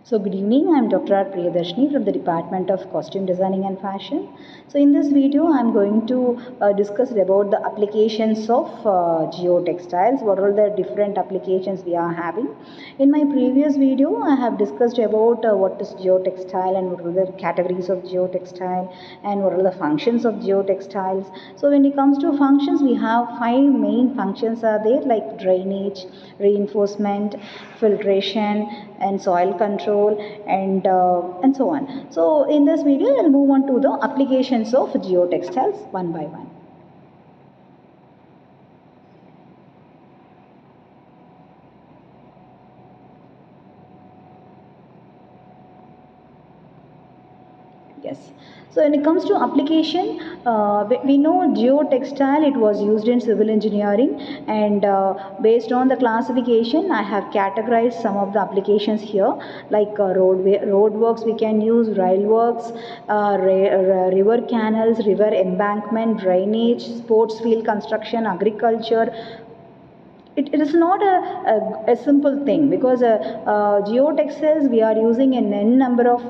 So good evening, I am Dr.R.Priyadharshini from the Department of Costume Designing and Fashion. So in this video, I am going to discuss about the applications of Geo Textiles. What are the different applications we are having? In my previous video, I have discussed about what is Geo Textile and what are the categories of Geo Textile and what are the functions of Geo Textiles. So when it comes to functions, we have 5 main functions are there, like drainage, reinforcement, filtration, and soil control, and so on. So in this video, I'll move on to the applications of Geo Textiles one by one. Yes. So when it comes to application, we know geotextile, it was used in civil engineering, and based on the classification, I have categorized some of the applications here, like road works we can use, rail works, river canals, river embankment, drainage, sports field construction, agriculture. It is not a simple thing, because geotextiles we are using in n number of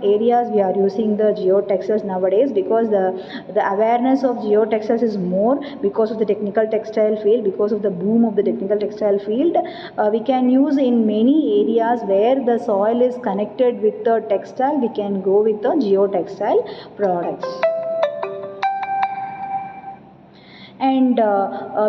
areas. We are using the geotextiles nowadays, because the awareness of geotextiles is more because of the technical textile field, because of the boom of the technical textile field. We can use in many areas where the soil is connected with the textile. We can go with the geotextile products. And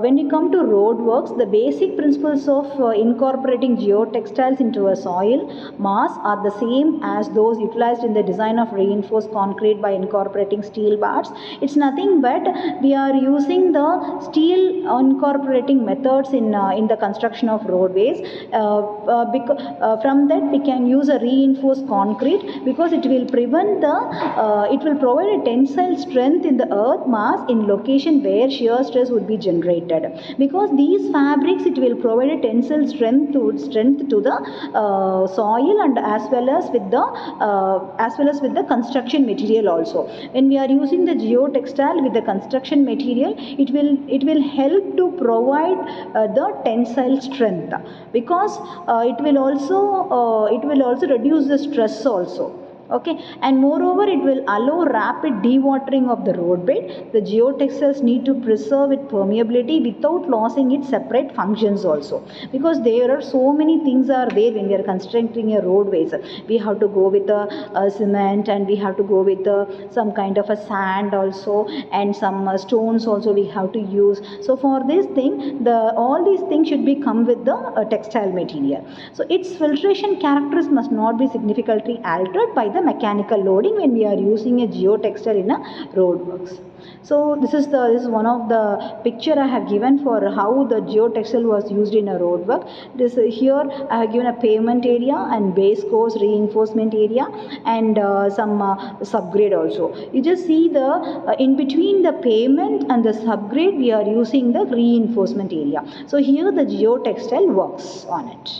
when you come to road works, the basic principles of incorporating geotextiles into a soil mass are the same as those utilized in the design of reinforced concrete by incorporating steel bars. It's nothing but we are using the steel incorporating methods in the construction of roadways. From that we can use a reinforced concrete, because it will prevent it will provide a tensile strength in the earth mass in location where shear stress would be generated. Because these fabrics, it will provide a tensile strength to the soil, and as well as with the construction material also. When we are using the geotextile with the construction material, it will help to provide the tensile strength, because it will also reduce the stress also. Okay, and moreover, it will allow rapid dewatering of the roadbed. The geotextiles need to preserve its permeability without losing its separate functions also, because there are so many things are there when we are constructing a roadways. We have to go with a cement, and we have to go with some kind of a sand also, and some stones also we have to use. So for this thing, all these things should be come with the textile material. So its filtration characteristics must not be significantly altered by the mechanical loading when we are using a geotextile in a roadworks. So this is one of the picture I have given for how the geotextile was used in a roadwork. Here I have given a pavement area and base course reinforcement area, and some subgrade also. You just see the in between the pavement and the subgrade we are using the reinforcement area. So here the geotextile works on it.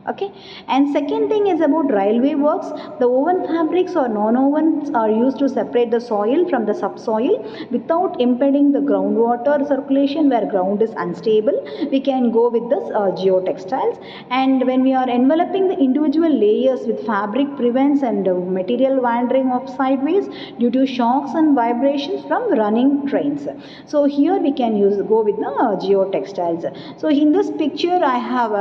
Okay, and second thing is about railway works. The woven fabrics or non-wovens are used to separate the soil from the subsoil without impeding the groundwater circulation where ground is unstable. We can go with this geotextiles. And when we are enveloping the individual layers with fabric, prevents and material wandering of sideways due to shocks and vibrations from running trains. So here we can go with the geotextiles. So in this picture I have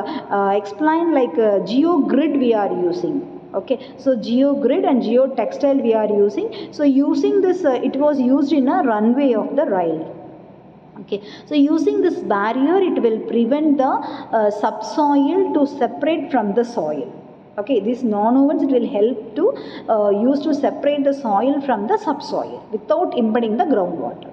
explained like geo grid we are using. Okay, so geo grid and geo textile we are using. So using this, it was used in a runway of the rail. Okay, so using this barrier, it will prevent the subsoil to separate from the soil. Okay, these non-wovens, it will help to use to separate the soil from the subsoil without impeding the groundwater.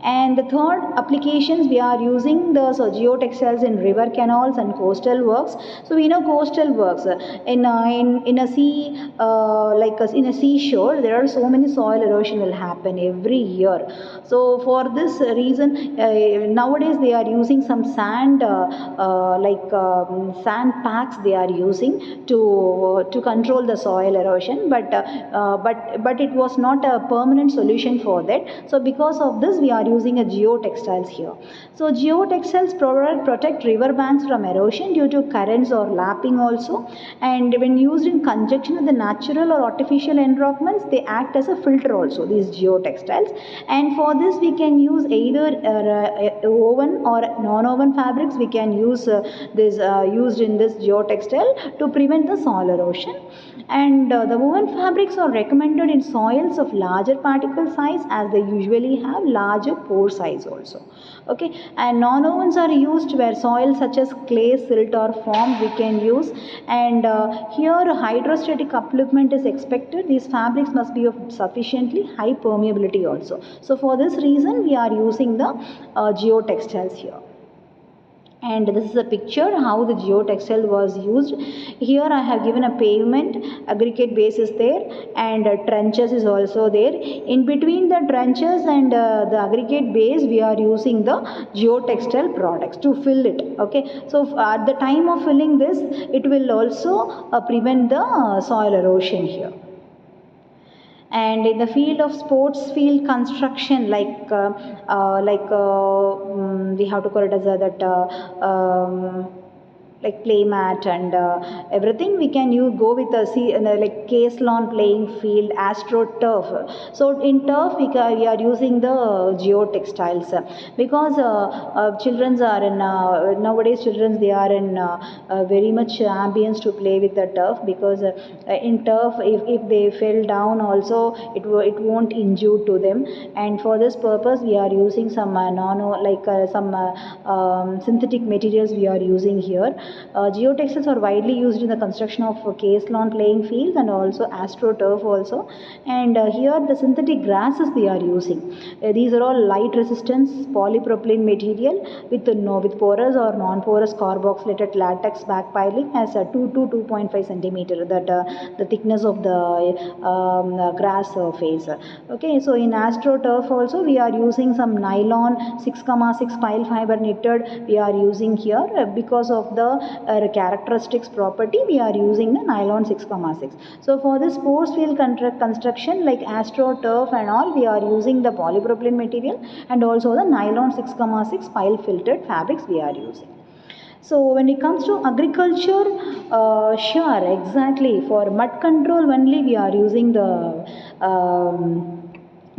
And the third applications we are using the geotextiles in river canals and coastal works. So we know coastal works in a sea, in a seashore, there are so many soil erosion will happen every year. So for this reason, nowadays they are using some sand, sand packs they are using to control the soil erosion. But it was not a permanent solution for that. So because of this, we are using a Geo Textiles here. So Geo Textiles protect river banks from erosion due to currents or lapping also, and when used in conjunction with the natural or artificial environments, they act as a filter also, these Geo Textiles. And for this we can use either woven or non-woven fabrics. We can use this used in this Geo Textile to prevent the soil erosion. And the woven fabrics are recommended in soils of larger particle size, as they usually have larger pore size also. Okay, and non-wovens are used where soils such as clay, silt or foam we can use, and here hydrostatic upliftment is expected. These fabrics must be of sufficiently high permeability also. So for this reason we are using the Geo Textiles here. And this is a picture how the Geo Textile was used. Here I have given a pavement, aggregate base is there, and trenches is also there. In between the trenches and the aggregate base we are using the Geo Textile products to fill it. Okay, so at the time of filling this, it will also prevent the soil erosion here. And in the field of sports field construction, we have to call it as like play mat and everything, we can go with a like case lawn playing field, astro turf. So in turf we are using the Geo Textiles because children are in nowadays children, they are in very much ambience to play with the turf, because in turf if they fell down also it won't injure to them. And for this purpose we are using some synthetic materials we are using here. Geo Textiles are widely used in the construction of case lawn playing fields and also astroturf also. And here the synthetic grasses they are using. These are all light resistance polypropylene material with porous or non-porous carboxylated latex backpiling as a 2 to 2.5 centimeter, that the thickness of the grass surface. Okay, so in astroturf also we are using some nylon 6,6 pile fiber knitted we are using here, because of the characteristics property we are using the nylon 6,6. So for this sports field construction like astroturf and all, we are using the polypropylene material and also the nylon 6,6 pile filtered fabrics we are using. So when it comes to agriculture, sure, exactly, for mud control only we are using the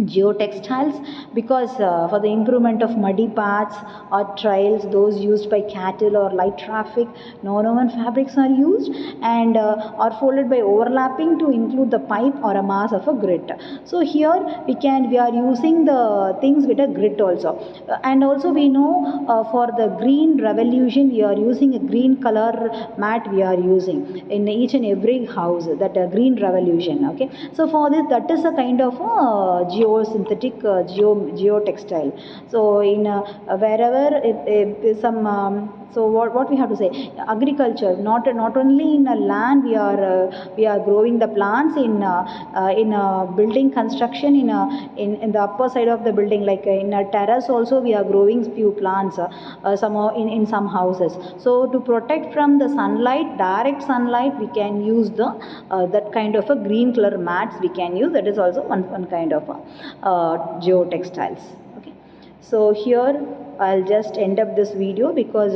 Geo Textiles, because for the improvement of muddy paths or trails, those used by cattle or light traffic, non-woven fabrics are used and are folded by overlapping to include the pipe or a mass of a grit. So here we are using the things with a grit also. And also we know for the green revolution we are using a green color mat we are using in each and every house, that green revolution. Okay, so for this, that is a kind of synthetic Geo Textile. So in wherever so what we have to say, agriculture, not only in a land we are growing the plants, in building construction, in the upper side of the building, like in a terrace also we are growing few plants somehow in some houses. So to protect from the sunlight, direct sunlight, we can use the that kind of a green color mats we can use. That is also one kind of Geo Textiles. Okay, so here I'll just end up this video, because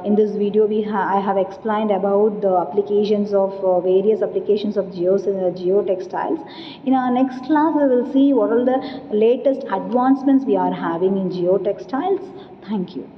in this video I have explained about the applications of various applications of Geo Textiles. In our next class we will see what are the latest advancements we are having in Geo Textiles. Thank you.